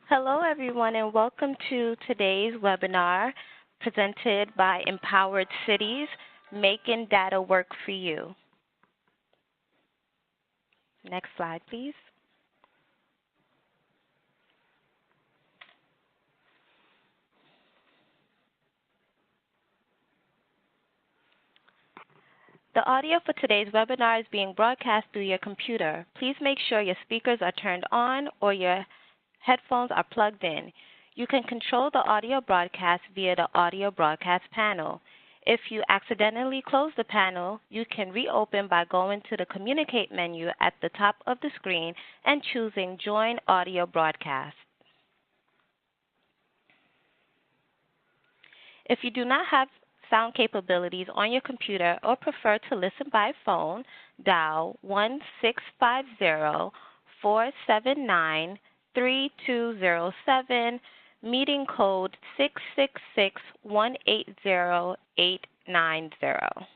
Hello, everyone, and welcome to today's webinar presented by Empowered Cities, Making Data Work for You. Next slide, please. The audio for today's webinar is being broadcast through your computer. Please make sure your speakers are turned on or your headphones are plugged in. You can control the audio broadcast via the audio broadcast panel. If you accidentally close the panel, you can reopen by going to the Communicate menu at the top of the screen and choosing Join Audio Broadcast. If you do not have sound capabilities on your computer or prefer to listen by phone, dial 1-650-479-3207, meeting code 666-180-890.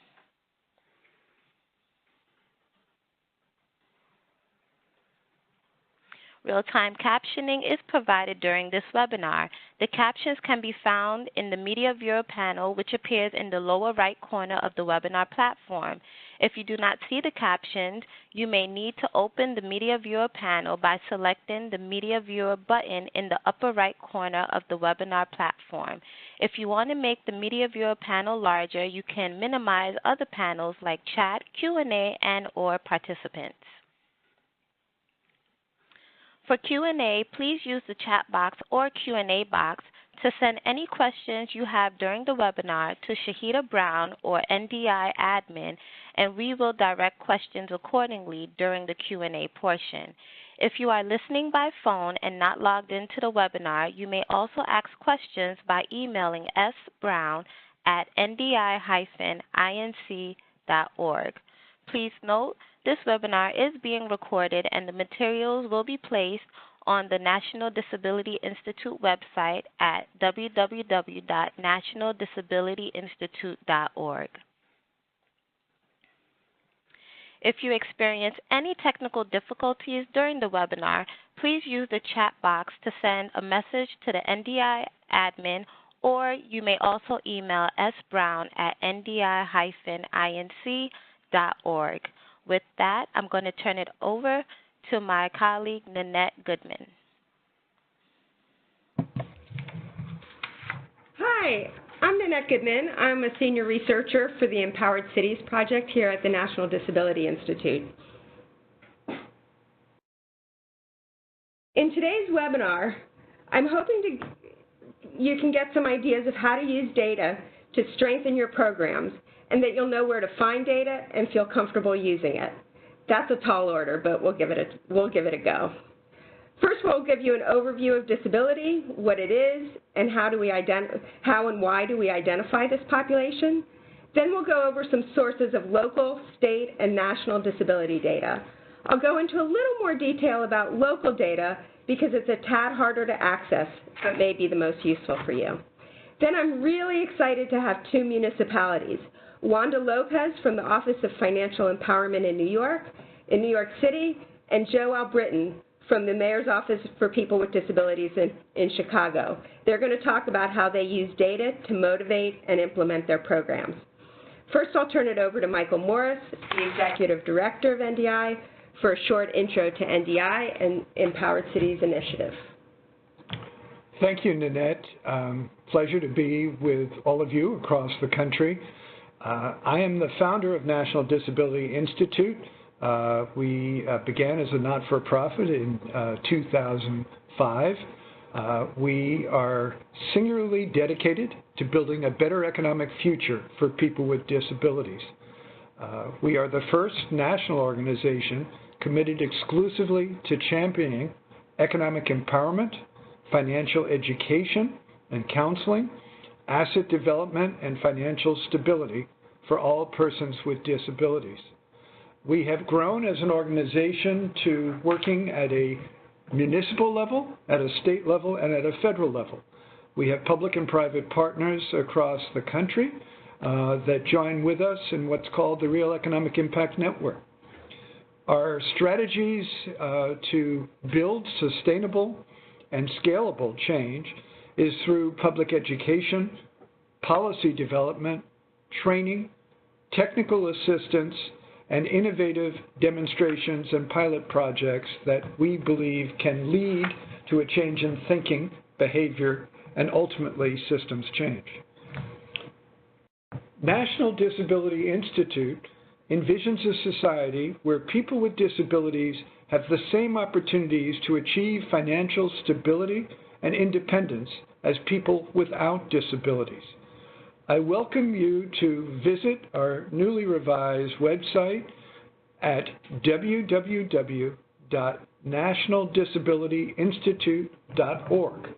Real-time captioning is provided during this webinar. The captions can be found in the Media Viewer panel, which appears in the lower right corner of the webinar platform. If you do not see the captions, you may need to open the Media Viewer panel by selecting the Media Viewer button in the upper right corner of the webinar platform. If you want to make the Media Viewer panel larger, you can minimize other panels like chat, Q&A, and/or participants. For Q&A, please use the chat box or Q&A box to send any questions you have during the webinar to Shahida Brown or NDI admin, and we will direct questions accordingly during the Q&A portion. If you are listening by phone and not logged into the webinar, you may also ask questions by emailing sbrown@ndi-inc.org. Please note, this webinar is being recorded and the materials will be placed on the National Disability Institute website at www.nationaldisabilityinstitute.org. If you experience any technical difficulties during the webinar, please use the chat box to send a message to the NDI admin, or you may also email sbrown@ndi-inc.org. With that, I'm going to turn it over to my colleague, Nanette Goodman. Hi, I'm Nanette Goodman. I'm a senior researcher for the Empowered Cities project here at the National Disability Institute. In today's webinar, I'm hoping you can get some ideas of how to use data to strengthen your programs, and that you'll know where to find data and feel comfortable using it. That's a tall order, but we'll give it a go. First, we'll give you an overview of disability, what it is, and how and why do we identify this population. Then we'll go over some sources of local, state, and national disability data. I'll go into a little more detail about local data because it's a tad harder to access, but may be the most useful for you. Then I'm really excited to have two municipalities, Wanda Lopez from the Office of Financial Empowerment in New York City, and Joe Albritton from the Mayor's Office for People with Disabilities in Chicago. They're going to talk about how they use data to motivate and implement their programs. First, I'll turn it over to Michael Morris, the Executive Director of NDI, for a short intro to NDI and Empowered Cities Initiative. Thank you, Nanette. Pleasure to be with all of you across the country. I am the founder of National Disability Institute. We began as a not-for-profit in 2005. We are singularly dedicated to building a better economic future for people with disabilities. We are the first national organization committed exclusively to championing economic empowerment, financial education and counseling, asset development, and financial stability for all persons with disabilities. We have grown as an organization to working at a municipal level, at a state level, and at a federal level. We have public and private partners across the country that join with us in what's called the Real Economic Impact Network. Our strategies to build sustainable and scalable change is through public education, policy development, training, technical assistance, and innovative demonstrations and pilot projects that we believe can lead to a change in thinking, behavior, and ultimately systems change. National Disability Institute envisions a society where people with disabilities have the same opportunities to achieve financial stability and independence as people without disabilities. I welcome you to visit our newly revised website at www.nationaldisabilityinstitute.org.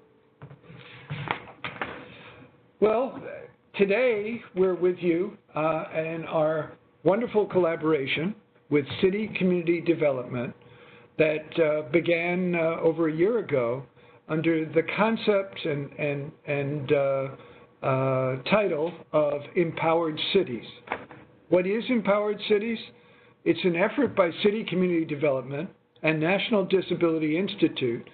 Well, today we're with you in our wonderful collaboration with City Community Development that began over a year ago under the concept and title of Empowered Cities. What is Empowered Cities? It's an effort by City Community Development and National Disability Institute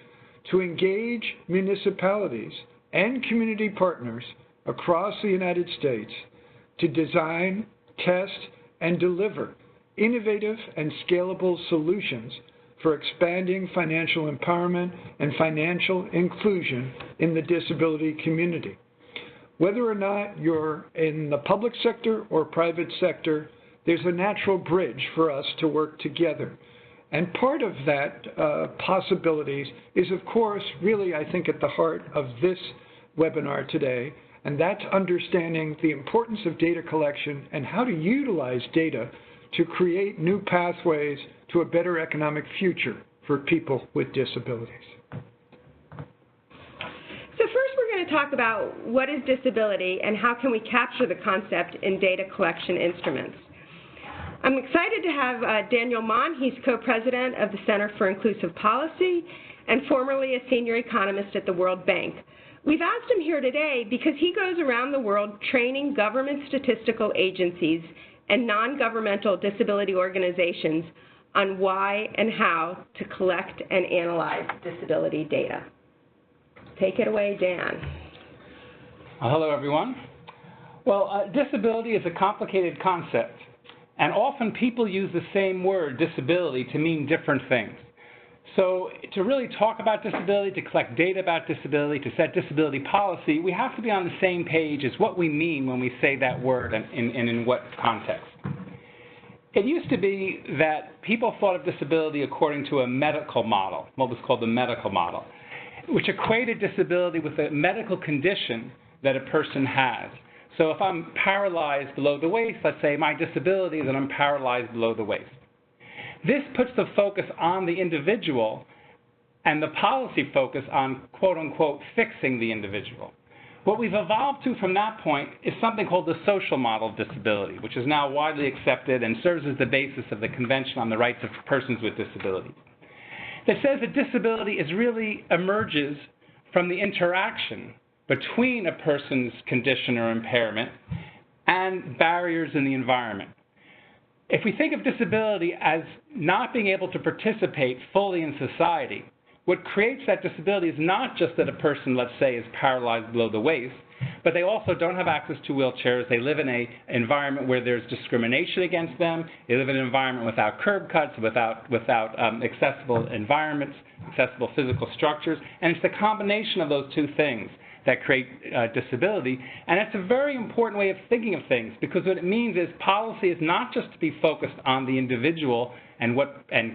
to engage municipalities and community partners across the United States to design, test, and deliver innovative and scalable solutions for expanding financial empowerment and financial inclusion in the disability community. Whether or not you're in the public sector or private sector, there's a natural bridge for us to work together. And part of that possibilities is, of course, really, I think, at the heart of this webinar today, and that's understanding the importance of data collection and how to utilize data to create new pathways to a better economic future for people with disabilities. So first we're going to talk about what is disability and how can we capture the concept in data collection instruments. I'm excited to have Daniel Mon. He's co-president of the Center for Inclusive Policy and formerly a senior economist at the World Bank. We've asked him here today because he goes around the world training government statistical agencies and non-governmental disability organizations on why and how to collect and analyze disability data. Take it away, Dan. Hello, everyone. Well, disability is a complicated concept, and often people use the same word, disability, to mean different things. So to really talk about disability, to collect data about disability, to set disability policy, we have to be on the same page as what we mean when we say that word and in what context. It used to be that people thought of disability according to a medical model, what was called the medical model, which equated disability with a medical condition that a person has. So if I'm paralyzed below the waist, let's say my disability is that I'm paralyzed below the waist. This puts the focus on the individual and the policy focus on, quote unquote, fixing the individual. What we've evolved to from that point is something called the social model of disability, which is now widely accepted and serves as the basis of the Convention on the Rights of Persons with Disabilities. That says that disability really emerges from the interaction between a person's condition or impairment and barriers in the environment. If we think of disability as not being able to participate fully in society, what creates that disability is not just that a person, let's say, is paralyzed below the waist, but they also don't have access to wheelchairs. They live in an environment where there's discrimination against them. They live in an environment without curb cuts, without accessible environments, accessible physical structures. And it's the combination of those two things that create disability. And it's a very important way of thinking of things, because what it means is policy is not just to be focused on the individual and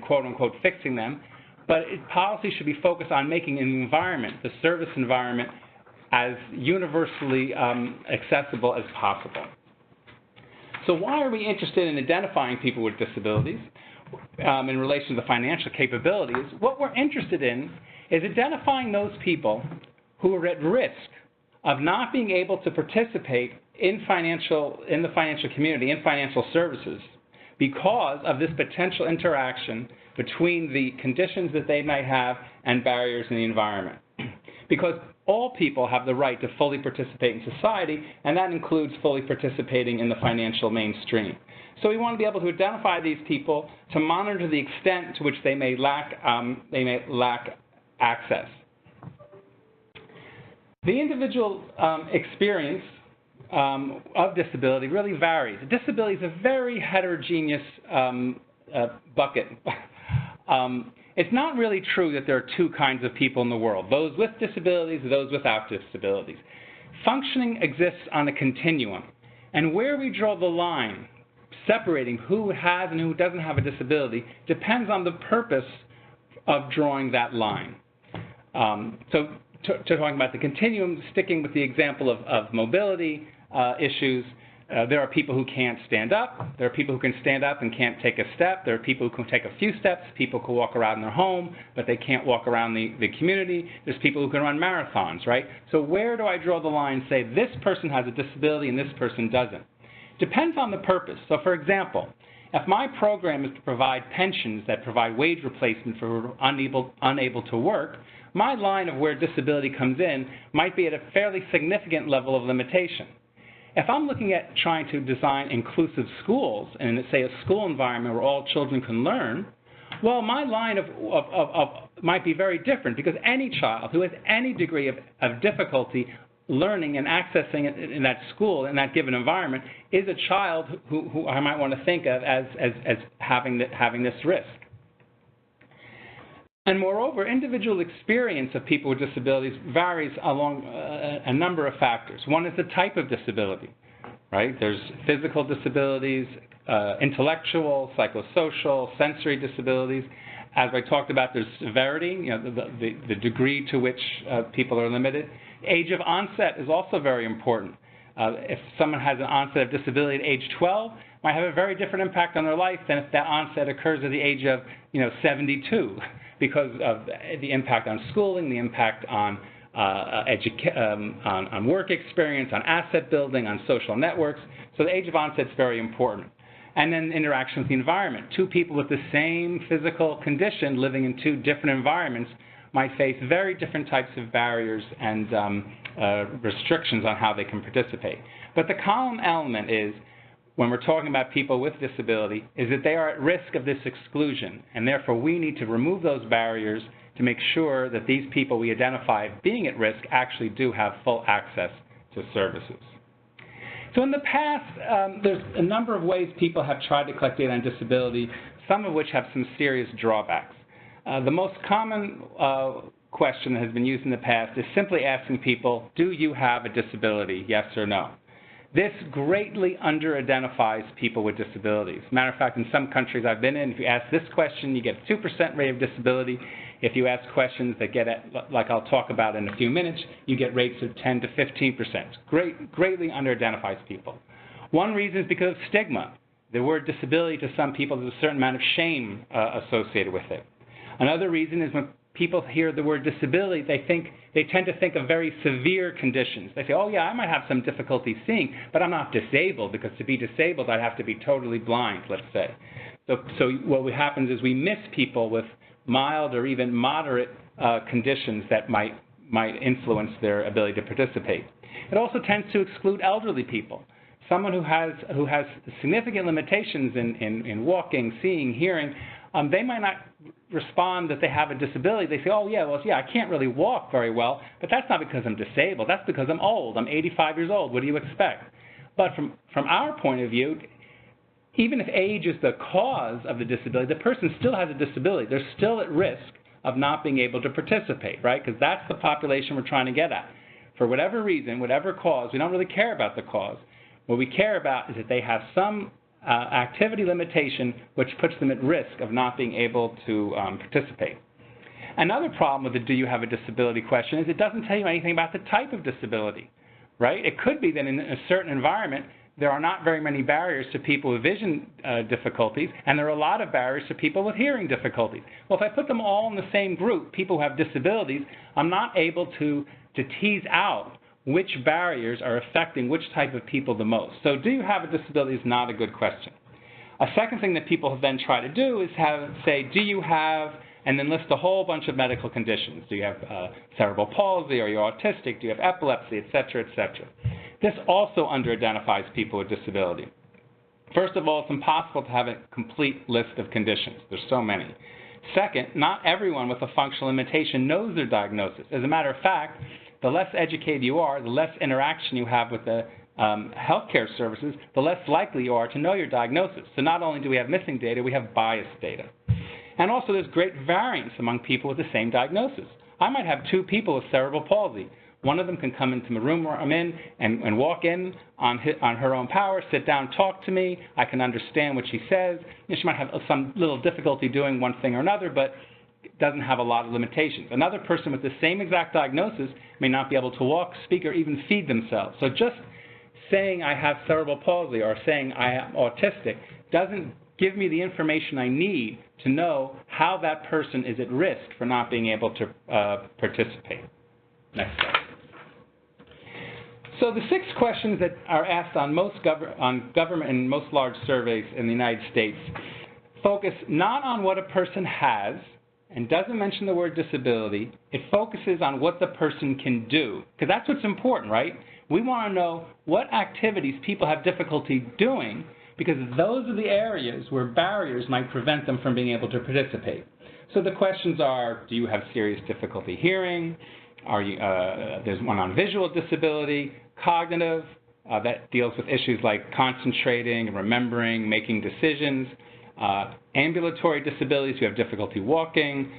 quote unquote fixing them, but policy should be focused on making an environment, the service environment, as universally accessible as possible. So why are we interested in identifying people with disabilities in relation to the financial capabilities? What we're interested in is identifying those people who are at risk of not being able to participate in the financial community, in financial services, because of this potential interaction between the conditions that they might have and barriers in the environment. Because all people have the right to fully participate in society, and that includes fully participating in the financial mainstream. So we want to be able to identify these people to monitor the extent to which they may lack access. The individual experience of disability really varies. Disability is a very heterogeneous bucket. It's not really true that there are two kinds of people in the world, those with disabilities and those without disabilities. Functioning exists on a continuum, and where we draw the line separating who has and who doesn't have a disability depends on the purpose of drawing that line. So talking about the continuum, sticking with the example of mobility issues, there are people who can't stand up. There are people who can stand up and can't take a step. There are people who can take a few steps. People who walk around their home, but they can't walk around the community. There's people who can run marathons, right? So where do I draw the line, say this person has a disability and this person doesn't? Depends on the purpose. So for example, if my program is to provide pensions that provide wage replacement for unable to work, my line of where disability comes in might be at a fairly significant level of limitation. If I'm looking at trying to design inclusive schools and say a school environment where all children can learn, well, my line of might be very different, because any child who has any degree of difficulty learning and accessing in that school, in that given environment, is a child who I might want to think of as having this risk. And moreover, individual experience of people with disabilities varies along a number of factors. One is the type of disability, right? There's physical disabilities, intellectual, psychosocial, sensory disabilities. As I talked about, there's severity, the degree to which people are limited. Age of onset is also very important. If someone has an onset of disability at age 12, might have a very different impact on their life than if that onset occurs at the age of 72. Because of the impact on schooling, the impact on on work experience, on asset building, on social networks. So the age of onset is very important. And then interaction with the environment. Two people with the same physical condition living in two different environments might face very different types of barriers and restrictions on how they can participate. But the common element is, when we're talking about people with disability, is that they are at risk of this exclusion, and therefore we need to remove those barriers to make sure that these people we identify being at risk actually do have full access to services. So in the past, there's a number of ways people have tried to collect data on disability, some of which have some serious drawbacks. The most common question that has been used in the past is simply asking people, do you have a disability, yes or no? This greatly under-identifies people with disabilities. Matter of fact, in some countries I've been in, if you ask this question, you get a 2% rate of disability. If you ask questions that get at, like I'll talk about in a few minutes, you get rates of 10 to 15%. Greatly under-identifies people. One reason is because of stigma. The word disability to some people, there's a certain amount of shame associated with it. Another reason is when people hear the word disability, they tend to think of very severe conditions. They say, oh yeah, I might have some difficulty seeing, but I'm not disabled, because to be disabled I'd have to be totally blind, let's say. So what happens is we miss people with mild or even moderate conditions that might influence their ability to participate. It also tends to exclude elderly people. Someone who has significant limitations in walking, seeing, hearing, they might not respond that they have a disability. They say, oh yeah, I can't really walk very well, but that's not because I'm disabled. That's because I'm old. I'm 85 years old. What do you expect? But from our point of view, even if age is the cause of the disability, the person still has a disability. They're still at risk of not being able to participate, right? Because that's the population we're trying to get at. For whatever reason, whatever cause, we don't really care about the cause. What we care about is that they have some activity limitation which puts them at risk of not being able to participate. Another problem with the do you have a disability question is it doesn't tell you anything about the type of disability, right? It could be that in a certain environment there are not very many barriers to people with vision difficulties, and there are a lot of barriers to people with hearing difficulties. Well, if I put them all in the same group, people who have disabilities, I'm not able to tease out which barriers are affecting which type of people the most. So do you have a disability is not a good question. A second thing that people then try to do is say, do you have, and then list a whole bunch of medical conditions. Do you have cerebral palsy? Are you autistic? Do you have epilepsy, et cetera, et cetera? This also under-identifies people with disability. First of all, it's impossible to have a complete list of conditions. There's so many. Second, not everyone with a functional limitation knows their diagnosis. As a matter of fact, the less educated you are, the less interaction you have with the healthcare services, the less likely you are to know your diagnosis. So not only do we have missing data, we have biased data. And also there's great variance among people with the same diagnosis. I might have two people with cerebral palsy. One of them can come into the room where I'm in and walk in on her own power, sit down, talk to me. I can understand what she says. You know, she might have some little difficulty doing one thing or another, but doesn't have a lot of limitations. Another person with the same exact diagnosis may not be able to walk, speak, or even feed themselves. So just saying I have cerebral palsy or saying I am autistic doesn't give me the information I need to know how that person is at risk for not being able to participate. Next slide. So the 6 questions that are asked on most government and most large surveys in the United States focus not on what a person has and doesn't mention the word disability. It focuses on what the person can do, because that's what's important, right? We want to know what activities people have difficulty doing, because those are the areas where barriers might prevent them from being able to participate. So the questions are, do you have serious difficulty hearing? There's one on visual disability, cognitive, that deals with issues like concentrating, remembering, making decisions, ambulatory disabilities, you have difficulty walking,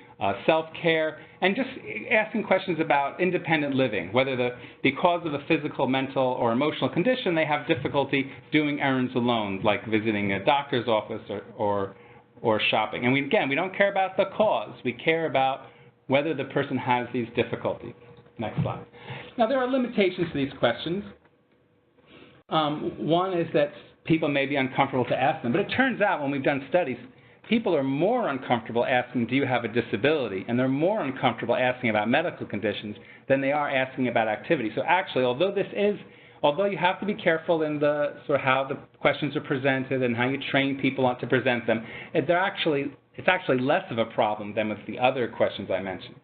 self-care, and just asking questions about independent living, whether because of a physical, mental, or emotional condition, they have difficulty doing errands alone, like visiting a doctor's office or shopping. And we don't care about the cause. We care about whether the person has these difficulties. Next slide. Now, there are limitations to these questions. One is that people may be uncomfortable to ask them, but it turns out when we've done studies, people are more uncomfortable asking, do you have a disability? And they're more uncomfortable asking about medical conditions than they are asking about activity. So actually, although you have to be careful in how the questions are presented and how you train people to present them, it's actually less of a problem than with the other questions I mentioned.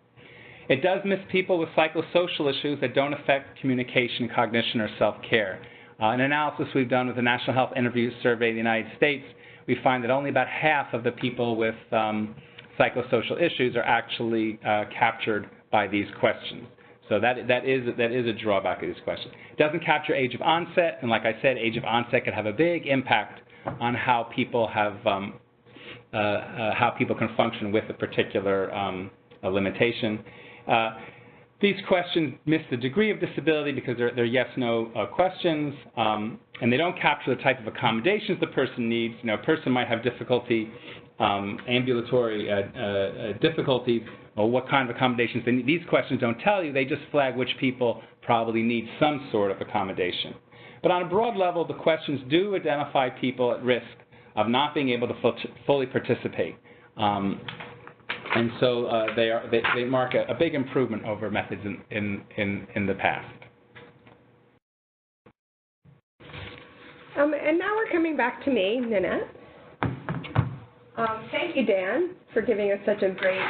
It does miss people with psychosocial issues that don't affect communication, cognition, or self-care. An analysis we've done with the National Health Interview Survey of the United States, we find that only about half of the people with psychosocial issues are actually captured by these questions. So that is a drawback of these questions. It doesn't capture age of onset, and like I said, age of onset can have a big impact on how people can function with a particular limitation. These questions miss the degree of disability because they're yes/no questions, and they don't capture the type of accommodations the person needs. You know, a person might have difficulty, ambulatory difficulties, or what kind of accommodations they need. These questions don't tell you. They just flag which people probably need some sort of accommodation. But on a broad level, the questions do identify people at risk of not being able to fully participate. And so they mark a big improvement over methods in the past. And now we're coming back to me, Nanette. Thank you, Dan, for giving us such a great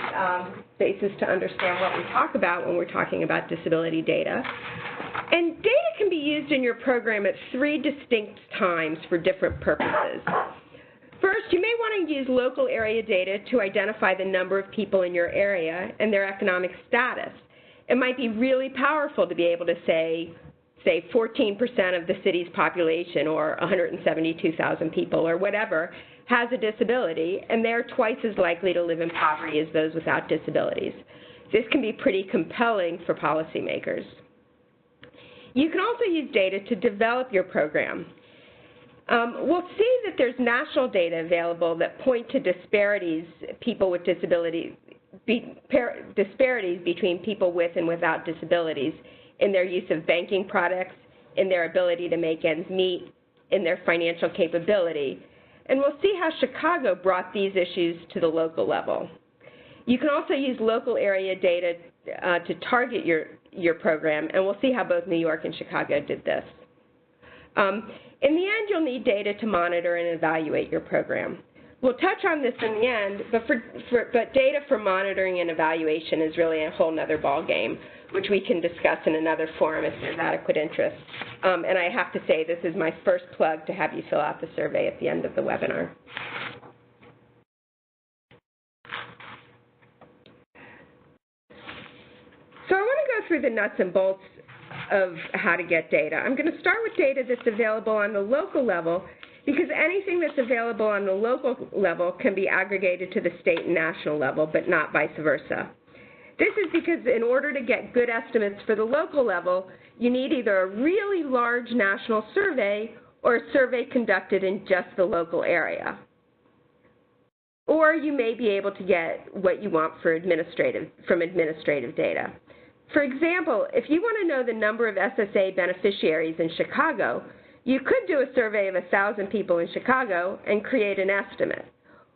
basis to understand what we talk about when we're talking about disability data. And data can be used in your program at 3 distinct times for different purposes. First, you may want to use local area data to identify the number of people in your area and their economic status. It might be really powerful to be able to say 14% of the city's population, or 172,000 people, or whatever, has a disability, and they're twice as likely to live in poverty as those without disabilities. This can be pretty compelling for policymakers. You can also use data to develop your program. We'll see that there's national data available that point to disparities between people with and without disabilities in their use of banking products, in their ability to make ends meet, in their financial capability. And we'll see how Chicago brought these issues to the local level. You can also use local area data to target your program, and we'll see how both New York and Chicago did this. In the end, you'll need data to monitor and evaluate your program. We'll touch on this in the end, but data for monitoring and evaluation is really a whole other ballgame, which we can discuss in another forum if there's adequate interest. And I have to say, this is my first plug to have you fill out the survey at the end of the webinar. So I want to go through through the nuts and bolts of how to get data. I'm going to start with data that's available on the local level, because anything that's available on the local level can be aggregated to the state and national level, but not vice versa. This is because in order to get good estimates for the local level, you need either a really large national survey or a survey conducted in just the local area. Or you may be able to get what you want from administrative data. For example, if you want to know the number of SSA beneficiaries in Chicago, you could do a survey of 1,000 people in Chicago and create an estimate.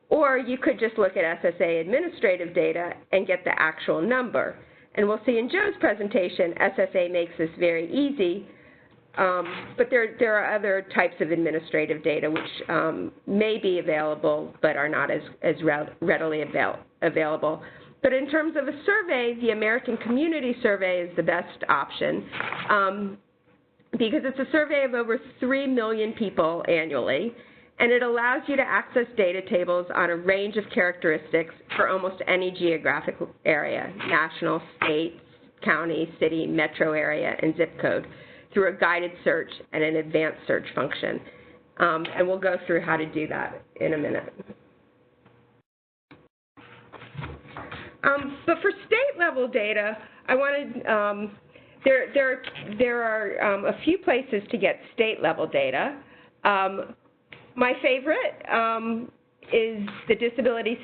Or you could just look at SSA administrative data and get the actual number. And we'll see in Joe's presentation, SSA makes this very easy, but there are other types of administrative data which may be available but are not as readily available. But in terms of a survey, the American Community Survey is the best option because it's a survey of over 3 million people annually, and it allows you to access data tables on a range of characteristics for almost any geographic area, national, state, county, city, metro area, and zip code, through a guided search and an advanced search function. And we'll go through how to do that in a minute. But for state-level data, I wanted, there are a few places to get state-level data. My favorite is disability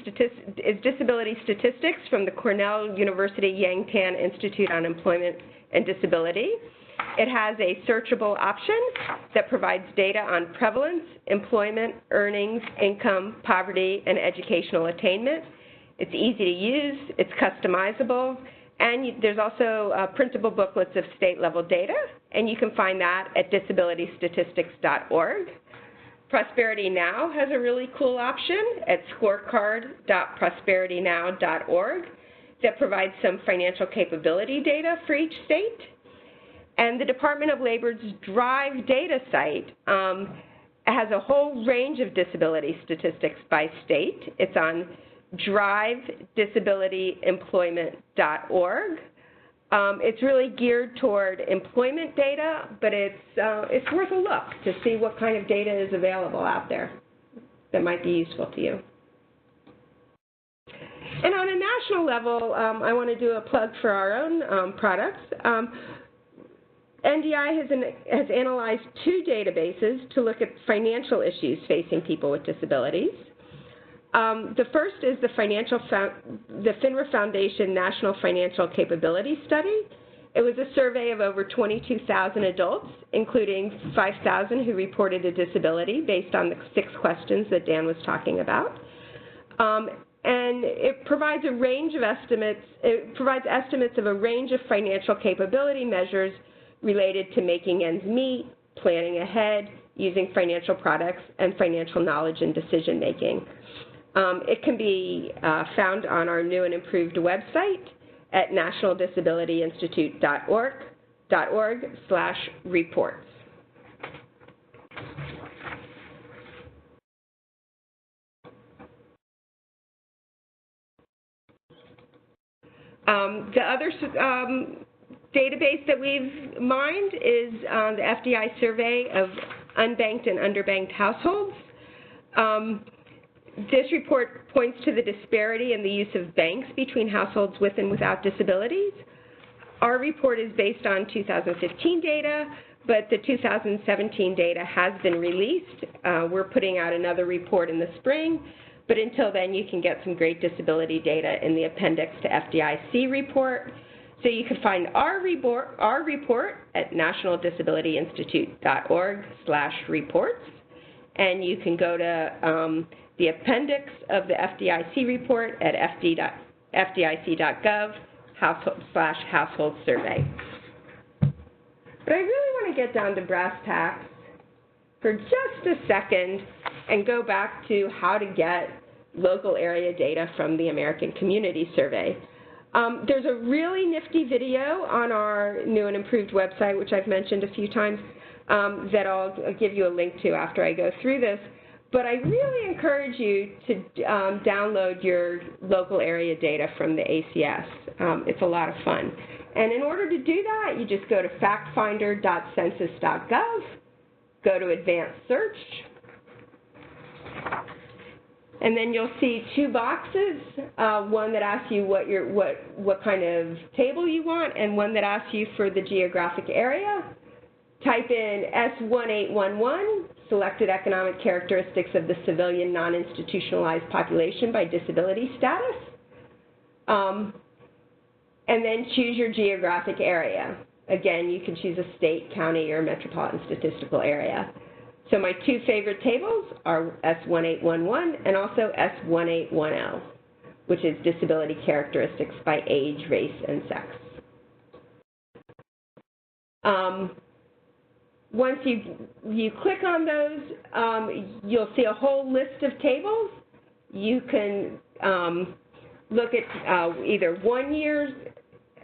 statistics from the Cornell University Yang Tan Institute on Employment and Disability. It has a searchable option that provides data on prevalence, employment, earnings, income, poverty, and educational attainment. It's easy to use, it's customizable, and there's also printable booklets of state-level data, and you can find that at disabilitystatistics.org. Prosperity Now has a really cool option at scorecard.prosperitynow.org that provides some financial capability data for each state. And the Department of Labor's Drive data site has a whole range of disability statistics by state. It's on drivedisabilityemployment.org. It's really geared toward employment data, but it's worth a look to see what kind of data is available out there that might be useful to you. And on a national level, I want to do a plug for our own products. NDI has analyzed 2 databases to look at financial issues facing people with disabilities. The first is the FINRA Foundation National Financial Capability Study. It was a survey of over 22,000 adults, including 5,000 who reported a disability based on the 6 questions that Dan was talking about. And it provides a range of estimates. It provides estimates of a range of financial capability measures related to making ends meet, planning ahead, using financial products, and financial knowledge and decision making. It can be found on our new and improved website at nationaldisabilityinstitute.org/reports. The other database that we've mined is the FDI survey of unbanked and underbanked households. This report points to the disparity in the use of banks between households with and without disabilities. Our report is based on 2015 data, but the 2017 data has been released. We're putting out another report in the spring, but until then you can get some great disability data in the appendix to FDIC report. So you can find our report at nationaldisabilityinstitute.org/reports, and you can go to the appendix of the FDIC report at fdic.gov/household survey. But I really want to get down to brass tacks for just a second and go back to how to get local area data from the American Community Survey. There's a really nifty video on our new and improved website, which I've mentioned a few times, that I'll give you a link to after I go through this. But I really encourage you to download your local area data from the ACS. It's a lot of fun. And in order to do that, you just go to factfinder.census.gov, go to Advanced Search, and then you'll see two boxes, one that asks you what kind of table you want, and one that asks you for the geographic area. Type in S1811, selected economic characteristics of the civilian non-institutionalized population by disability status, and then choose your geographic area. Again, you can choose a state, county, or metropolitan statistical area. So my two favorite tables are S1811 and also S1810, which is disability characteristics by age, race, and sex. Once you click on those, you'll see a whole list of tables. You can look at either 1 year,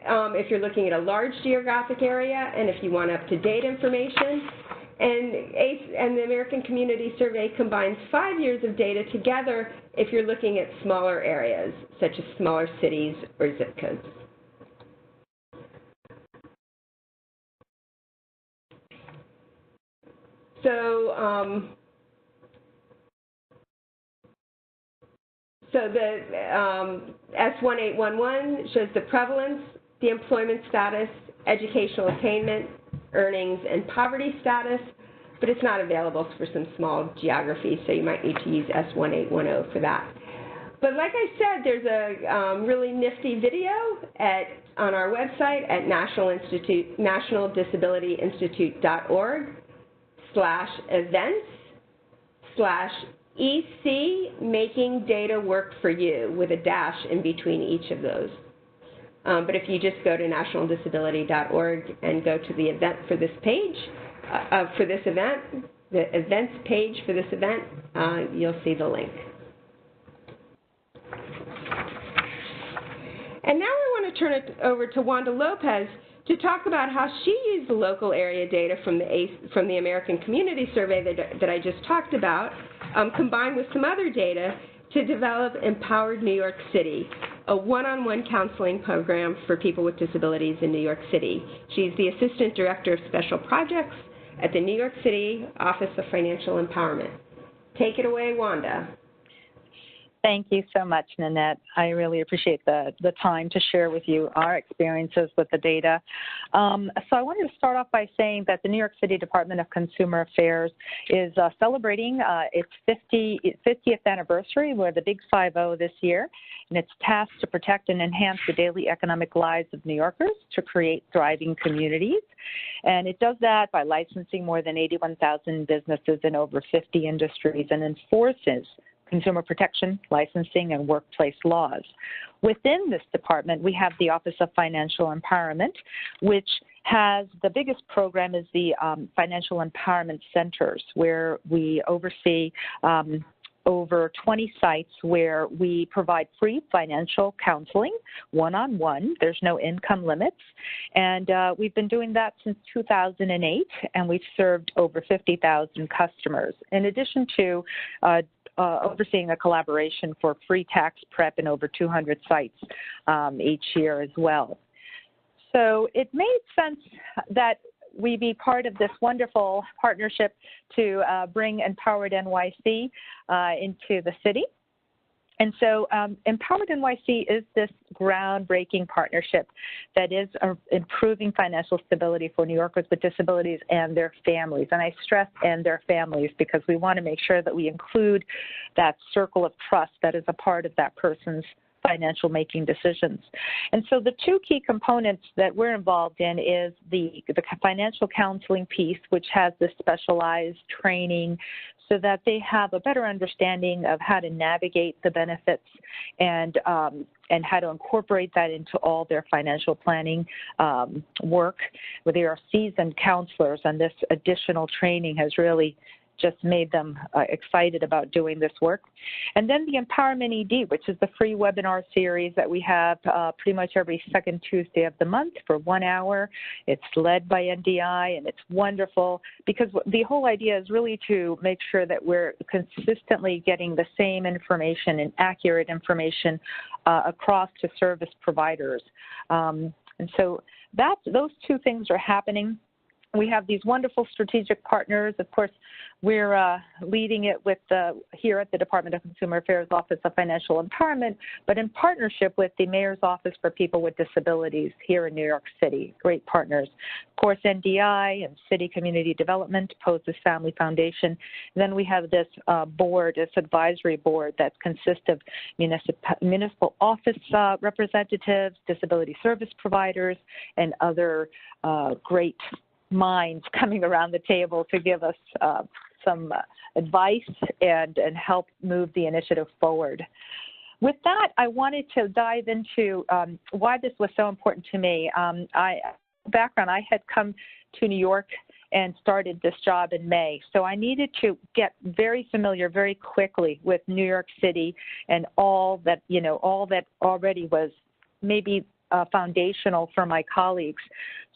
if you're looking at a large geographic area, and if you want up-to-date information. And the American Community Survey combines 5 years of data together if you're looking at smaller areas, such as smaller cities or zip codes. So the S1811 shows the prevalence, the employment status, educational attainment, earnings, and poverty status, but it's not available for some small geographies, so you might need to use S1810 for that. But like I said, there's a really nifty video on our website at nationaldisabilityinstitute.org/events/EC Making Data Work for You, with a dash in between each of those. But if you just go to nationaldisability.org and go to the event for this page, for this event, the events page for this event, you'll see the link. And now I want to turn it over to Wanda Lopez to talk about how she used the local area data from the American Community Survey that I just talked about, combined with some other data, to develop Empowered New York City, a one-on-one counseling program for people with disabilities in New York City. She's the Assistant Director of Special Projects at the New York City Office of Financial Empowerment. Take it away, Wanda. Thank you so much, Nanette. I really appreciate the time to share with you our experiences with the data. So I wanted to start off by saying that the New York City Department of Consumer Affairs is celebrating its 50th anniversary. We're the Big 5-0 this year, and it's tasked to protect and enhance the daily economic lives of New Yorkers to create thriving communities. And it does that by licensing more than 81,000 businesses in over 50 industries and enforces consumer protection, licensing, and workplace laws. Within this department, we have the Office of Financial Empowerment, which has the biggest program is the Financial Empowerment Centers, where we oversee over 20 sites where we provide free financial counseling, one-on-one. There's no income limits. And we've been doing that since 2008, and we've served over 50,000 customers. In addition to overseeing a collaboration for free tax prep in over 200 sites each year as well. So it made sense that we be part of this wonderful partnership to bring Empowered NYC into the city. And so Empowered NYC is this groundbreaking partnership that is improving financial stability for New Yorkers with disabilities and their families. And I stress and their families because we want to make sure that we include that circle of trust that is a part of that person's financial making decisions. And so the two key components that we're involved in is the financial counseling piece, which has the specialized training so that they have a better understanding of how to navigate the benefits and how to incorporate that into all their financial planning work. Where they are seasoned counselors, and this additional training has really just made them excited about doing this work. And then the Empowerment ED, which is the free webinar series that we have pretty much every second Tuesday of the month for 1 hour. It's led by NDI, and it's wonderful because the whole idea is really to make sure that we're consistently getting the same information and accurate information across to service providers. And so those two things are happening. We have these wonderful strategic partners. Of course, we're leading it with here at the Department of Consumer Affairs Office of Financial Empowerment, but in partnership with the Mayor's Office for People with Disabilities here in New York City. Great partners. Of course, NDI and City Community Development, Poses Family Foundation. And then we have this board, this advisory board that consists of municipal office representatives, disability service providers, and other great minds coming around the table to give us some advice and help move the initiative forward. With that, I wanted to dive into why this was so important to me. I had come to New York and started this job in May, so I needed to get very familiar very quickly with New York City and all that already was maybe foundational for my colleagues.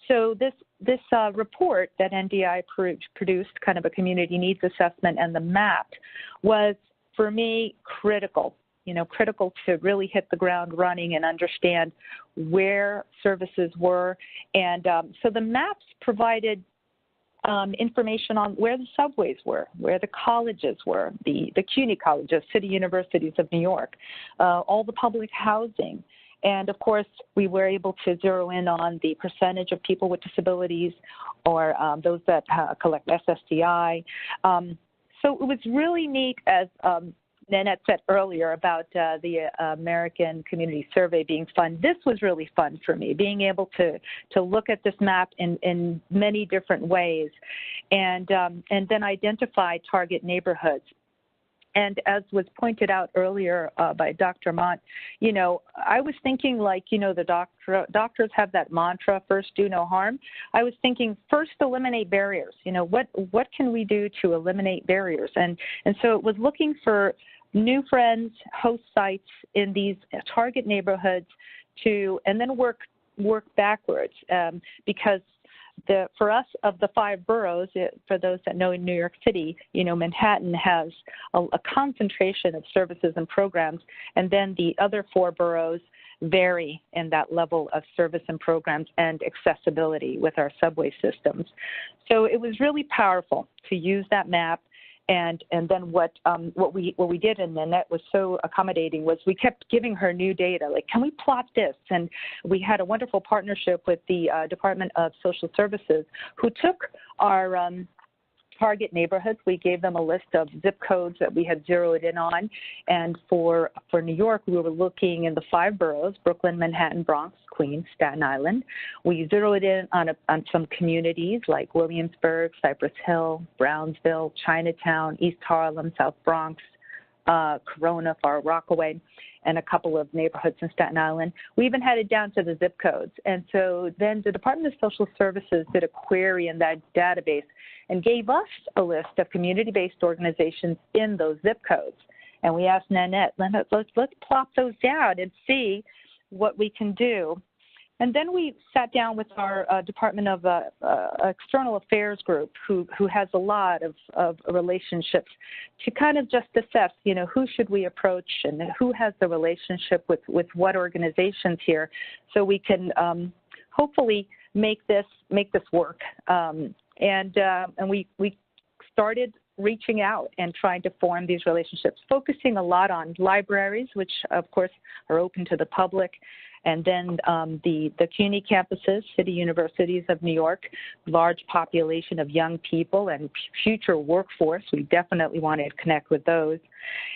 So this report that NDI produced, kind of a community needs assessment, and the map was, for me, critical to really hit the ground running and understand where services were. And so the maps provided information on where the subways were, where the colleges were, the CUNY colleges, city universities of New York, all the public housing. And of course, we were able to zero in on the percentage of people with disabilities or those that collect SSDI. So it was really neat, as Nanette said earlier about the American Community Survey being fun. This was really fun for me, being able to look at this map in many different ways and then identify target neighborhoods. And as was pointed out earlier by Dr. Mott, I was thinking the doctors have that mantra, first do no harm. I was thinking first eliminate barriers. What can we do to eliminate barriers? And so it was looking for new friends, host sites in these target neighborhoods and then work backwards because for us, of the 5 boroughs, for those that know in New York City, Manhattan has a concentration of services and programs, and then the other 4 boroughs vary in that level of service and programs and accessibility with our subway systems. So it was really powerful to use that map. And then what we did, and Nanette was so accommodating, was we kept giving her new data, like, can we plot this? And we had a wonderful partnership with the Department of Social Services, who took our target neighborhoods. We gave them a list of zip codes that we had zeroed in on. And for New York, we were looking in the 5 boroughs, Brooklyn, Manhattan, Bronx, Queens, Staten Island. We zeroed in on some communities like Williamsburg, Cypress Hill, Brownsville, Chinatown, East Harlem, South Bronx, Corona, Far Rockaway, and a couple of neighborhoods in Staten Island. We even had it down to the zip codes. And so then the Department of Social Services did a query in that database and gave us a list of community-based organizations in those zip codes. And we asked Nanette, let's plop those down and see what we can do. And then we sat down with our Department of External Affairs group, who has a lot of relationships, to kind of just assess, who should we approach and who has the relationship with what organizations here, so we can hopefully make this work. And we started reaching out and trying to form these relationships, focusing a lot on libraries, which of course are open to the public, and then the CUNY campuses, city universities of New York, large population of young people and future workforce. We definitely wanted to connect with those.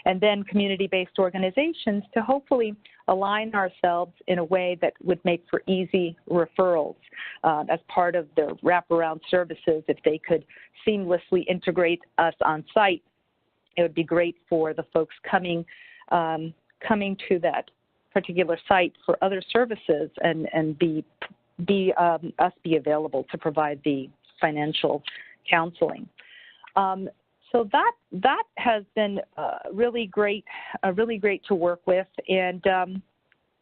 And then community-based organizations to hopefully align ourselves in a way that would make for easy referrals as part of the wraparound services. If they could seamlessly integrate us on site, it would be great for the folks coming to that particular site for other services and be available to provide the financial counseling. So that has been really great to work with, and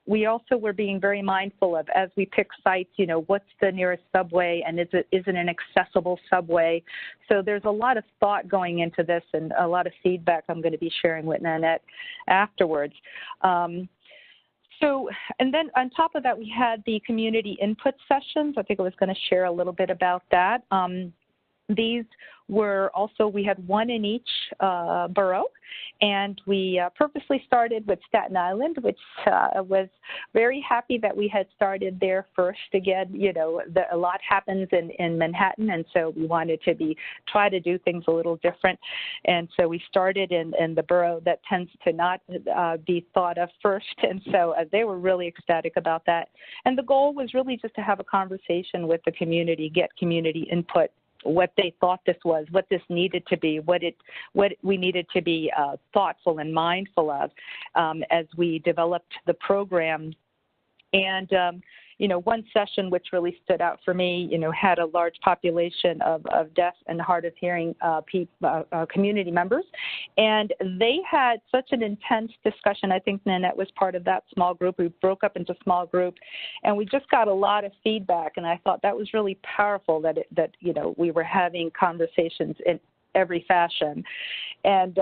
we also were being very mindful of, as we pick sites, what's the nearest subway, and is it an accessible subway? So there's a lot of thought going into this and a lot of feedback I'm going to be sharing with Nanette afterwards. So, and then on top of that, we had the community input sessions. I think I was going to share a little bit about that. These were also, we had one in each borough, and we purposely started with Staten Island, which was very happy that we had started there first. Again, you know, a lot happens in Manhattan, and so we wanted to try to do things a little different. And so we started in the borough that tends to not be thought of first, and so they were really ecstatic about that. And the goal was really just to have a conversation with the community, get community input, what they thought this was, what this needed to be, what we needed to be thoughtful and mindful of as we developed the program. And you know, one session which really stood out for me, you know, had a large population of deaf and hard of hearing community members, and they had such an intense discussion. I think Nanette was part of that small group. We broke up into small groups, and we just got a lot of feedback, and I thought that was really powerful that you know, we were having conversations in every fashion. And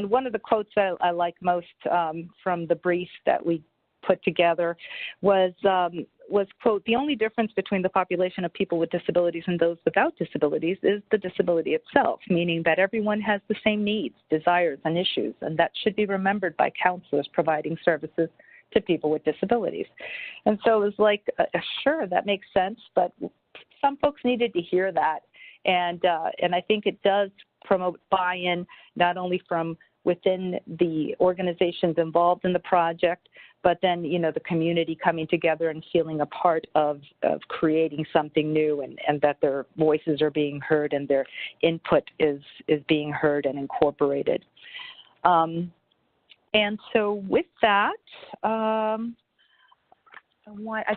one of the quotes I like most from the brief that we put together was, quote, "The only difference between the population of people with disabilities and those without disabilities is the disability itself," meaning that everyone has the same needs, desires, and issues, and that should be remembered by counselors providing services to people with disabilities. And so it was like, sure, that makes sense, but some folks needed to hear that. And I think it does promote buy-in, not only from within the organizations involved in the project, but then, you know, the community coming together and feeling a part of creating something new, and that their voices are being heard and their input is being heard and incorporated. And so with that, I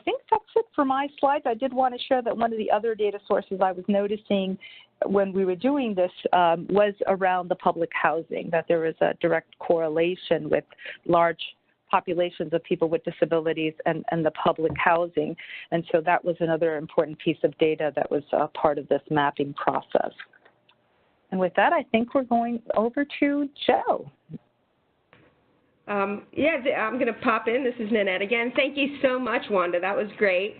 think that's it for my slides. I did want to share that one of the other data sources I was noticing when we were doing this was around the public housing, that there is a direct correlation with large populations of people with disabilities and the public housing. And so that was another important piece of data that was part of this mapping process. And with that, I think we're going over to Joe. Yeah, I'm going to pop in. This is Nanette again. Thank you so much, Wanda. That was great.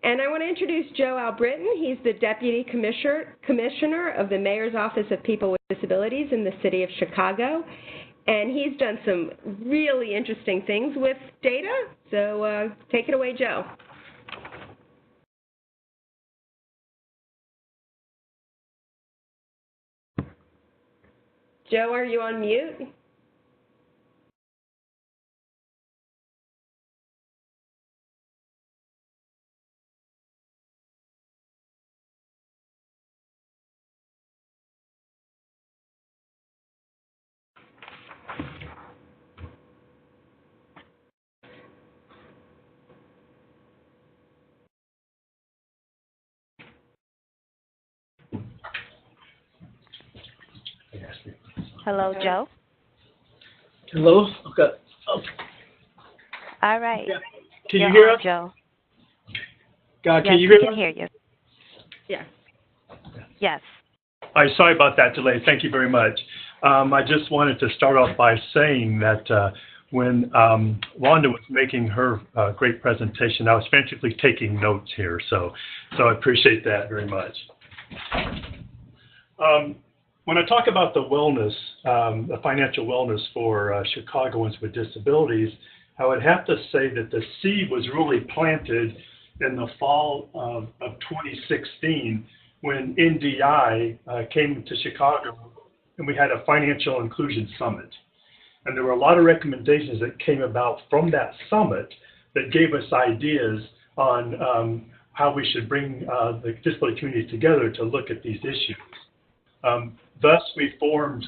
And I want to introduce Joe Albritton. He's the Deputy Commissioner of the Mayor's Office of People with Disabilities in the city of Chicago. And he's done some really interesting things with data. So take it away, Joe. Joe, are you on mute? Hello, Joe. Hello? Okay. All right. Yeah. Can you hear us? Joe. Can Yes, you hear us? I can hear you. Yeah. Yes. All right, sorry about that delay. Thank you very much. I just wanted to start off by saying that when Wanda was making her great presentation, I was frantically taking notes here, so I appreciate that very much. When I talk about the wellness, the financial wellness for Chicagoans with disabilities, I would have to say that the seed was really planted in the fall of 2016 when NDI came to Chicago and we had a financial inclusion summit. And there were a lot of recommendations that came about from that summit that gave us ideas on how we should bring the disability community together to look at these issues. Thus, we formed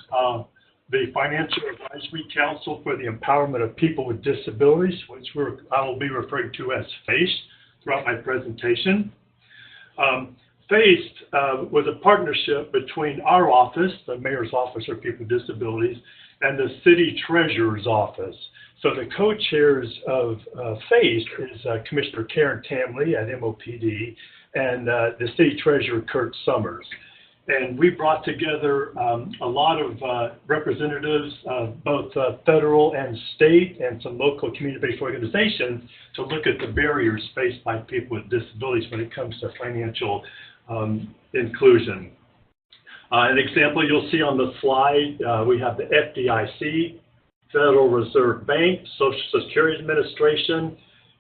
the Financial Advisory Council for the Empowerment of People with Disabilities, which I will be referring to as FACE throughout my presentation. FACE was a partnership between our office, the Mayor's Office for People with Disabilities, and the City Treasurer's Office. So the co-chairs of FACE is Commissioner Karen Tamley at MOPD and the City Treasurer Kurt Summers. and we brought together a lot of representatives, both federal and state, and some local community-based organizations to look at the barriers faced by people with disabilities when it comes to financial inclusion. An example you'll see on the slide, we have the FDIC, Federal Reserve Bank, Social Security Administration,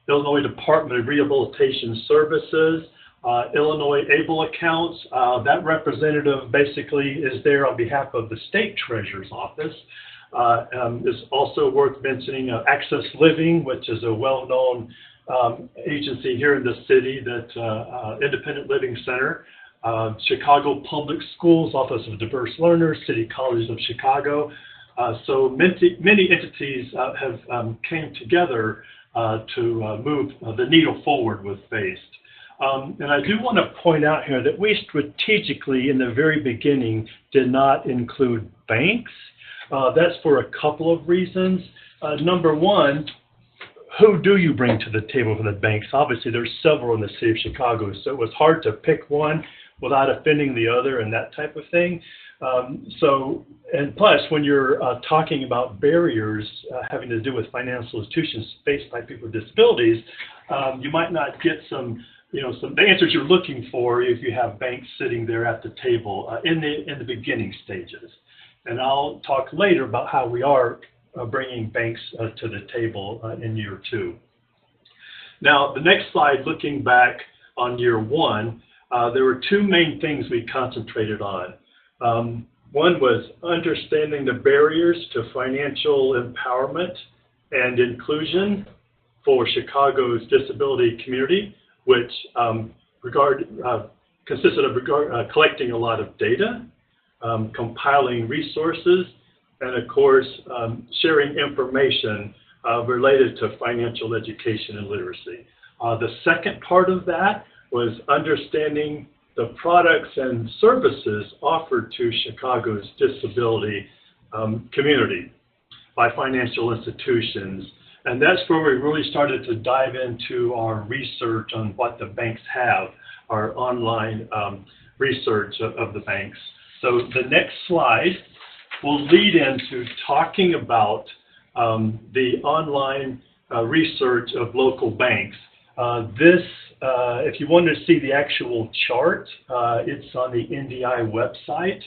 Illinois Department of Rehabilitation Services, Illinois ABLE accounts. That representative basically is there on behalf of the state treasurer's office. It's also worth mentioning Access Living, which is a well-known agency here in the city, that independent living center. Chicago Public Schools, Office of Diverse Learners, City Colleges of Chicago. So many entities have came together to move the needle forward with FACE. And I do want to point out here that we strategically, in the very beginning, did not include banks. That's for a couple of reasons. Number one, who do you bring to the table for the banks? Obviously, there's several in the city of Chicago, so it was hard to pick one without offending the other and that type of thing. And plus, when you're talking about barriers having to do with financial institutions faced by people with disabilities, you might not get some the answers you're looking for if you have banks sitting there at the table in the beginning stages. And I'll talk later about how we are bringing banks to the table in year 2. Now, the next slide, looking back on year 1, there were 2 main things we concentrated on. One was understanding the barriers to financial empowerment and inclusion for Chicago's disability community, which consisted of collecting a lot of data, compiling resources, and of course, sharing information related to financial education and literacy. The second part of that was understanding the products and services offered to Chicago's disability community by financial institutions. And that's where we really started to dive into our research on what the banks have, our online research of the banks. So the next slide will lead into talking about the online research of local banks. If you want to see the actual chart, it's on the NDI website.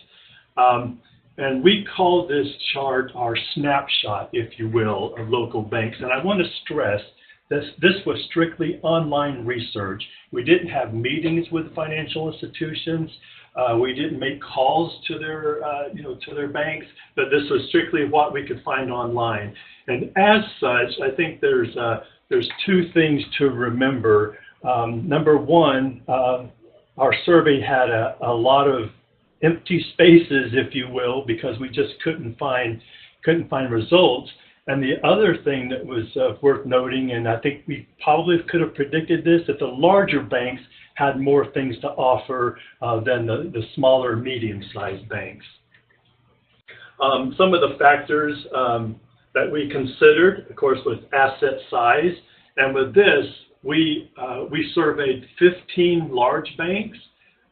And we call this chart our snapshot, if you will, of local banks. And I want to stress this was strictly online research. We didn't have meetings with financial institutions. We didn't make calls to their, to their banks, but this was strictly what we could find online. And as such, I think there's 2 things to remember. Number one, our survey had a lot of empty spaces, if you will, because we just couldn't find results. And the other thing that was worth noting, and I think we probably could have predicted this, that the larger banks had more things to offer than the smaller, medium-sized banks. Some of the factors that we considered, of course, was asset size. And with this, we surveyed 15 large banks,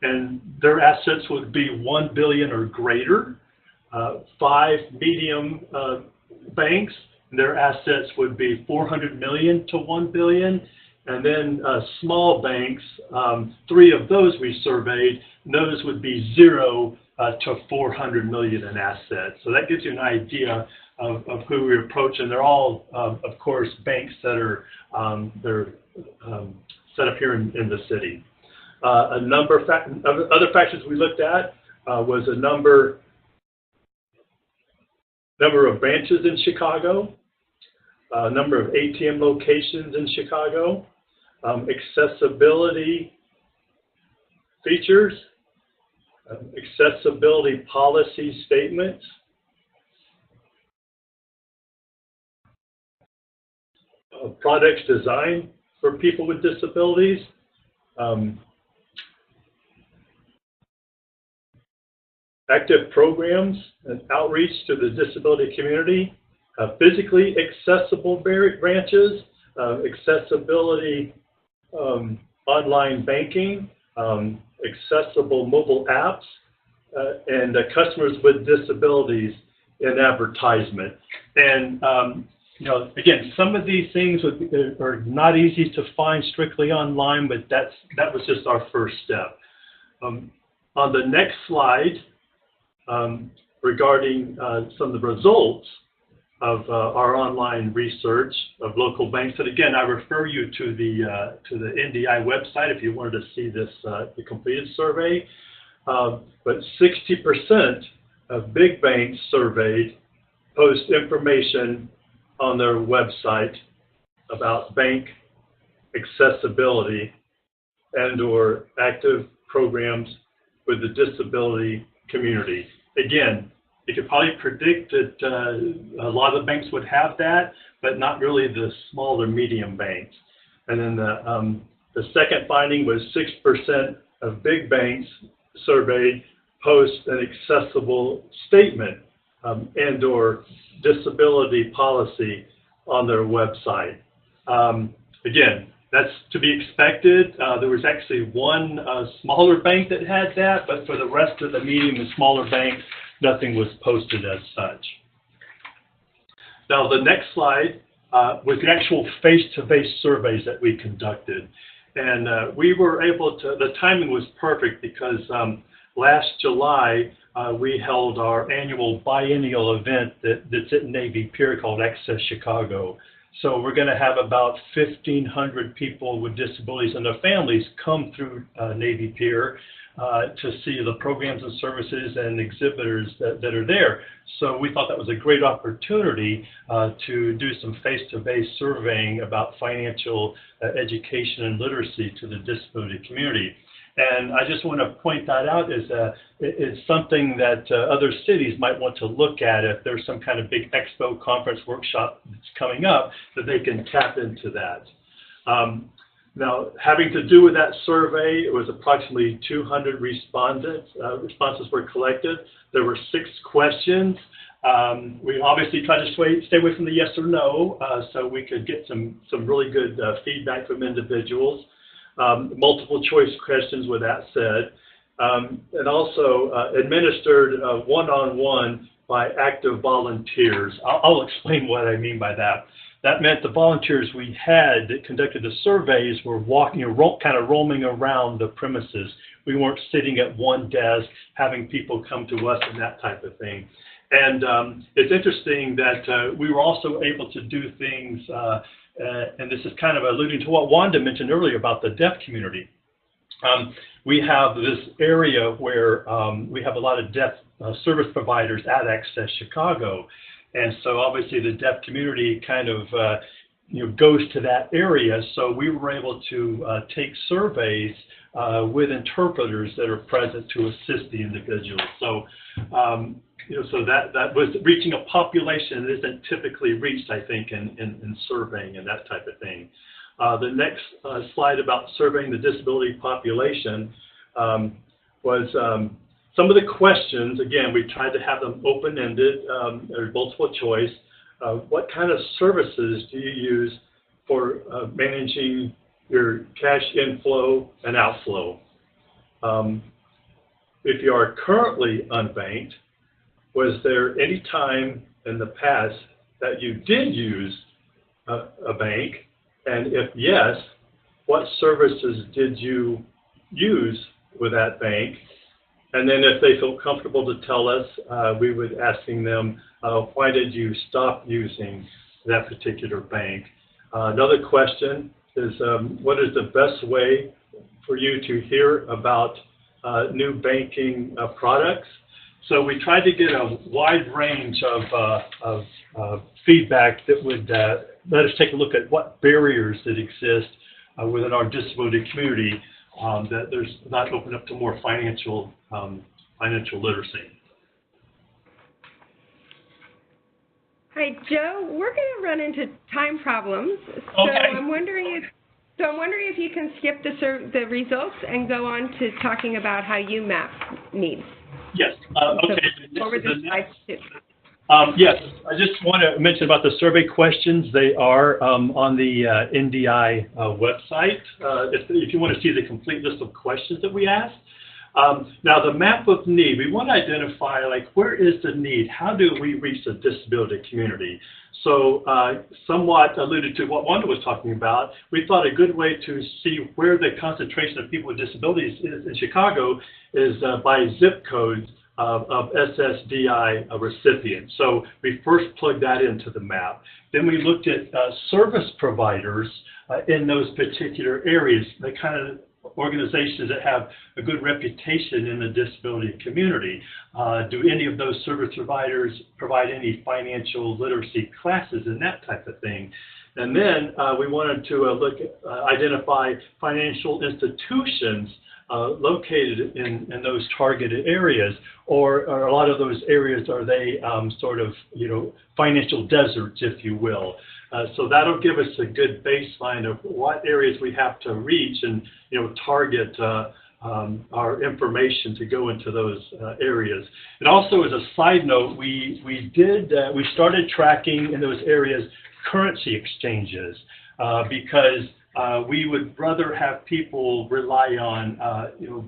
and their assets would be $1 billion or greater. 5 medium banks, their assets would be $400 million to $1 billion. And then small banks, 3 of those we surveyed, those would be 0 to $400 million in assets. So that gives you an idea of who we approach, and they're all, of course, banks that are they're set up here in the city. A number of other factors we looked at was a number of branches in Chicago, number of ATM locations in Chicago, accessibility features, accessibility policy statements, products designed for people with disabilities, active programs and outreach to the disability community, physically accessible branches, accessibility online banking, accessible mobile apps, customers with disabilities in advertisement. And again, some of these things are not easy to find strictly online, but that was just our first step. On the next slide, regarding some of the results of our online research of local banks, and again, I refer you to the NDI website if you wanted to see this the completed survey. But 60% of big banks surveyed post information on their website about bank accessibility and/or active programs with the disability community. Again, you could probably predict that a lot of the banks would have that, but not really the small or medium banks. And then the second finding was 6% of big banks surveyed post an accessible statement and/or disability policy on their website. Again, that's to be expected. There was actually one smaller bank that had that, but for the rest of the medium and smaller banks, nothing was posted as such. Now, the next slide was the actual face-to-face surveys that we conducted. And we were able to, the timing was perfect because last July, we held our annual biennial event that's at Navy Pier called Access Chicago. So we're going to have about 1,500 people with disabilities and their families come through Navy Pier to see the programs and services and exhibitors that are there. So we thought that was a great opportunity to do some face-to-face surveying about financial education and literacy to the disability community. And I just want to point that out as it's something that other cities might want to look at if there's some kind of big expo conference workshop that's coming up, that they can tap into that. Now, having to do with that survey, it was approximately 200 responses were collected. There were 6 questions. We obviously tried to stay away from the yes or no, so we could get some really good feedback from individuals. Multiple choice questions with that said, and also administered one-on-one by active volunteers. I'll explain what I mean by that. That meant the volunteers we had that conducted the surveys were walking, kind of roaming around the premises. We weren't sitting at one desk having people come to us and that type of thing. And it's interesting that we were also able to do things, and this is kind of alluding to what Wanda mentioned earlier about the deaf community. We have this area where we have a lot of deaf service providers at Access Chicago. And so obviously the deaf community kind of goes to that area. So we were able to take surveys with interpreters that are present to assist the individuals. So so that was reaching a population that isn't typically reached, I think, in surveying and that type of thing. The next slide about surveying the disability population was some of the questions. Again, we tried to have them open-ended or multiple choice. What kind of services do you use for managing your cash inflow and outflow? If you are currently unbanked, was there any time in the past that you did use a bank? And if yes, what services did you use with that bank? And then if they feel comfortable to tell us, we would asking them, why did you stop using that particular bank? Another question is, what is the best way for you to hear about new banking products? So we tried to get a wide range of feedback that would let us take a look at what barriers that exist within our disability community that there's not open up to more financial literacy. Hi, Joe. We're going to run into time problems, so okay. I'm wondering if you can skip the results and go on to talking about how you map needs. Yes. Okay. So over the slides too. Yes, I just want to mention about the survey questions. They are on the NDI website. If you want to see the complete list of questions that we asked. Now, the map of need, we want to identify, like, where is the need? How do we reach the disability community? So somewhat alluded to what Wanda was talking about, we thought a good way to see where the concentration of people with disabilities is in Chicago is by zip codes of SSDI recipients. So we first plugged that into the map. Then we looked at service providers in those particular areas, the kind of organizations that have a good reputation in the disability community. Do any of those service providers provide any financial literacy classes and that type of thing? And then we wanted to identify financial institutions located in those targeted areas, or a lot of those areas, are they sort of, financial deserts, if you will. So that'll give us a good baseline of what areas we have to reach and, target our information to go into those areas. And also, as a side note, we started tracking in those areas currency exchanges because we would rather have people rely on,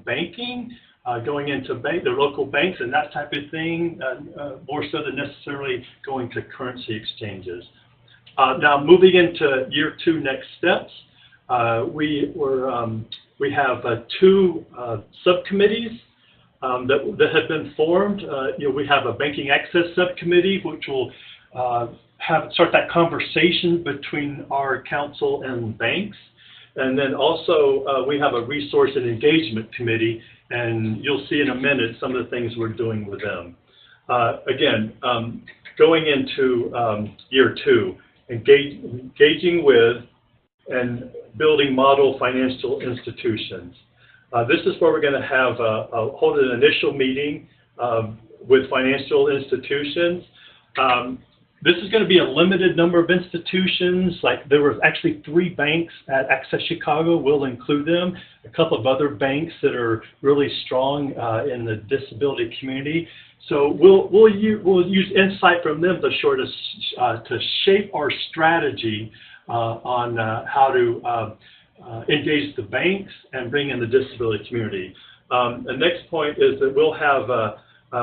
banking, going into their local banks and that type of thing, more so than necessarily going to currency exchanges. Now, moving into year 2 next steps, we have 2 subcommittees that have been formed. We have a banking access subcommittee, which will start that conversation between our council and banks. And then also we have a resource and engagement committee, and you'll see in a minute some of the things we're doing with them. Again, going into year 2, engaging with and building model financial institutions. This is where we're going to have hold an initial meeting with financial institutions. This is going to be a limited number of institutions. Like, there were actually 3 banks at Access Chicago. We'll include them. A couple of other banks that are really strong in the disability community. So we'll use insight from them to shape our strategy on how to engage the banks and bring in the disability community. The next point is that we'll have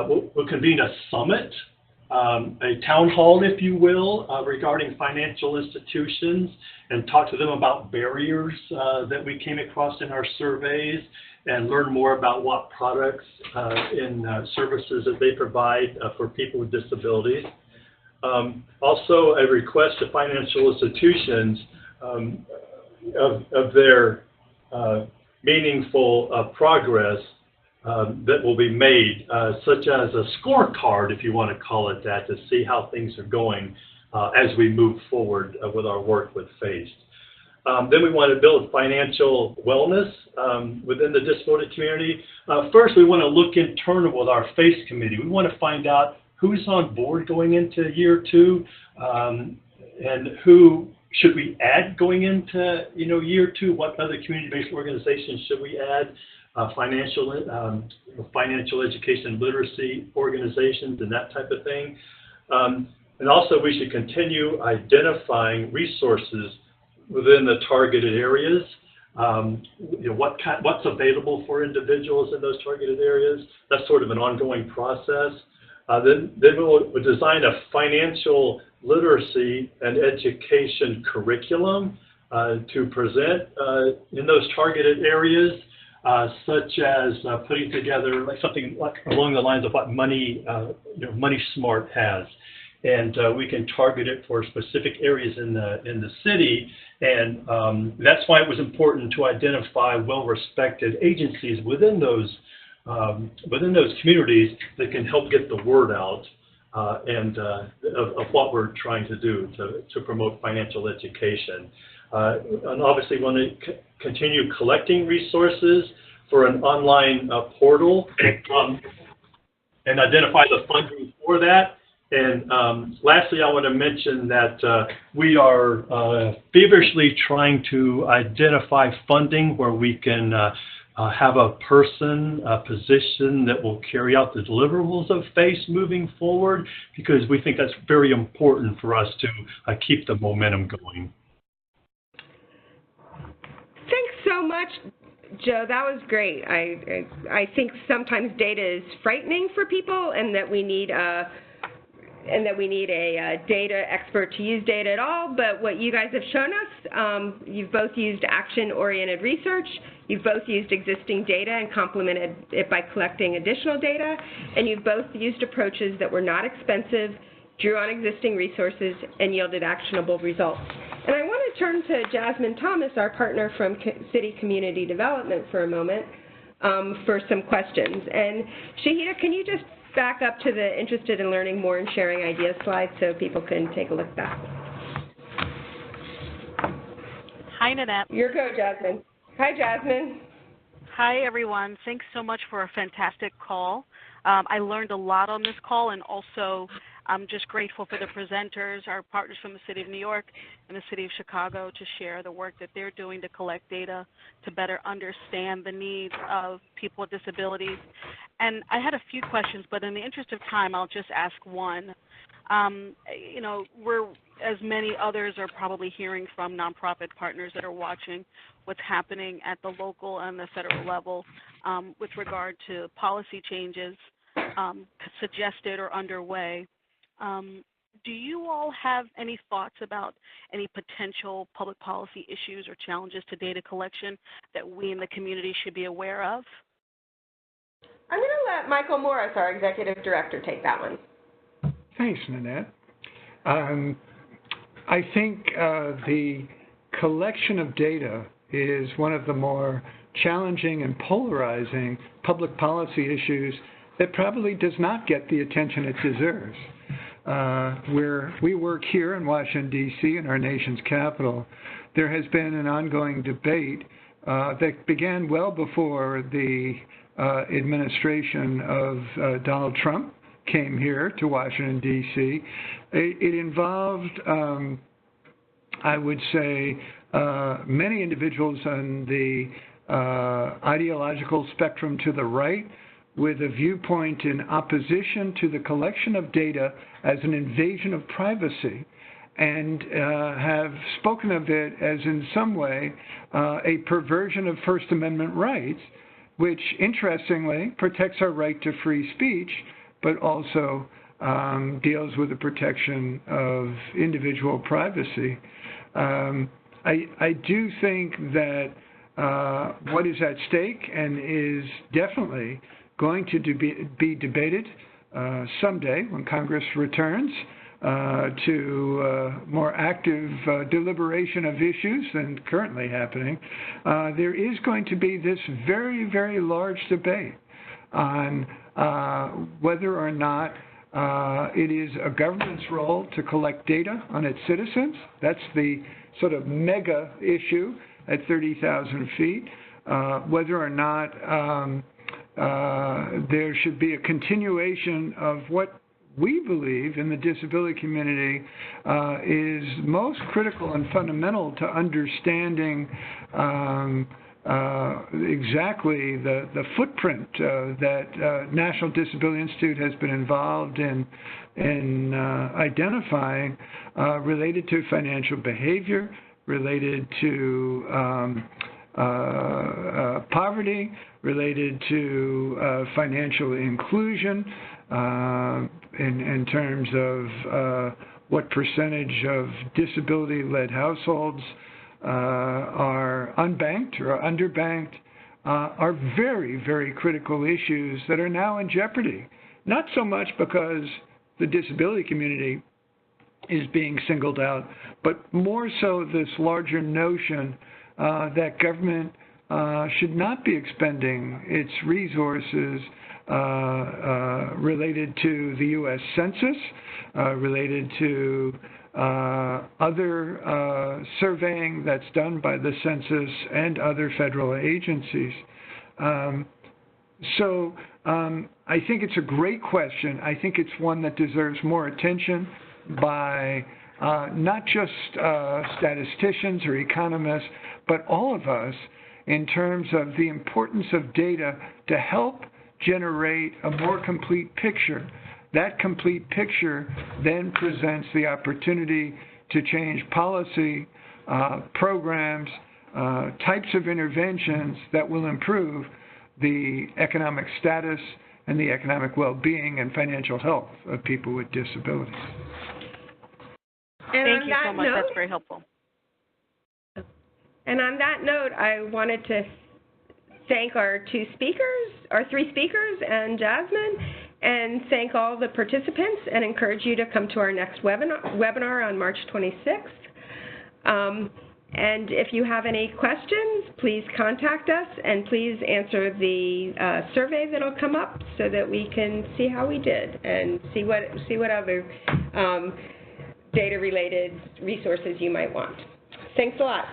we'll convene a summit, a town hall, if you will, regarding financial institutions, and talk to them about barriers that we came across in our surveys, and learn more about what products and services that they provide for people with disabilities. Also, a request to financial institutions of their meaningful progress that will be made, such as a scorecard, if you want to call it that, to see how things are going as we move forward with our work with FACE. Then we want to build financial wellness within the disability community. First, we want to look internal with our FACE committee. We want to find out who's on board going into year 2, and who should we add going into year 2. What other community-based organizations should we add? Financial education and literacy organizations and that type of thing. And also, we should continue identifying resources within the targeted areas. What's available for individuals in those targeted areas. That's sort of an ongoing process. Then we'll design a financial literacy and education curriculum to present in those targeted areas, such as putting together something along the lines of what Money Smart has. And we can target it for specific areas in the city, and that's why it was important to identify well-respected agencies within those communities that can help get the word out of what we're trying to do to promote financial education. And obviously, we want to continue collecting resources for an online portal and identify the funding for that. And lastly, I want to mention that we are feverishly trying to identify funding where we can have a position that will carry out the deliverables of FACE moving forward, because we think that's very important for us to keep the momentum going. Thanks so much, Joe, that was great. I think sometimes data is frightening for people, and that we need a data expert to use data at all. But what you guys have shown us, you've both used action-oriented research. You've both used existing data and complemented it by collecting additional data, and you've both used approaches that were not expensive, drew on existing resources, and yielded actionable results. And I want to turn to Jasmine Thomas, our partner from City Community Development, for a moment for some questions. And Shahida, can you just back up to the interested in learning more and sharing ideas slide so people can take a look at that? Hi, Nanette. Your go, Jasmine. Hi, Jasmine. Hi, everyone. Thanks so much for a fantastic call. I learned a lot on this call, and also I'm just grateful for the presenters, our partners from the City of New York and the City of Chicago, to share the work that they're doing to collect data to better understand the needs of people with disabilities. And I had a few questions, but in the interest of time, I'll just ask one. You know, we're, as many others are probably hearing from nonprofit partners that are watching what's happening at the local and the federal level with regard to policy changes suggested or underway. Do you all have any thoughts about any potential public policy issues or challenges to data collection that we in the community should be aware of? I'm going to let Michael Morris, our Executive Director, take that one. Thanks, Nanette. I think the collection of data is one of the more challenging and polarizing public policy issues that probably does not get the attention it deserves. Where we work here in Washington, D.C., in our nation's capital, there has been an ongoing debate that began well before the administration of Donald Trump came here to Washington, D.C. It involved, I would say, many individuals on the ideological spectrum to the right, with a viewpoint in opposition to the collection of data as an invasion of privacy, and have spoken of it as in some way a perversion of First Amendment rights, which interestingly protects our right to free speech, but also deals with the protection of individual privacy. I do think that what is at stake and is definitely going to be debated someday when Congress returns to more active deliberation of issues than currently happening. There is going to be this very, very large debate on whether or not it is a government's role to collect data on its citizens. That's the sort of mega issue at 30,000 feet. Whether or not there should be a continuation of what we believe in the disability community is most critical and fundamental to understanding exactly the footprint that National Disability Institute has been involved in identifying related to financial behavior, related to poverty, related to financial inclusion, in terms of what percentage of disability-led households are unbanked or underbanked, are very, very critical issues that are now in jeopardy. Not so much because the disability community is being singled out, but more so this larger notion that government should not be expending its resources related to the U.S. Census, related to other surveying that's done by the Census and other federal agencies. So I think it's a great question. I think it's one that deserves more attention by not just statisticians or economists, but all of us, in terms of the importance of data to help generate a more complete picture. That complete picture then presents the opportunity to change policy, programs, types of interventions that will improve the economic status and the economic well-being and financial health of people with disabilities. Thank you so much. That's very helpful. And on that note, I wanted to thank our three speakers, and Jasmine, and thank all the participants and encourage you to come to our next webinar on March 26th. And if you have any questions, please contact us, and please answer the survey that'll come up so that we can see how we did and see what other data-related resources you might want. Thanks a lot.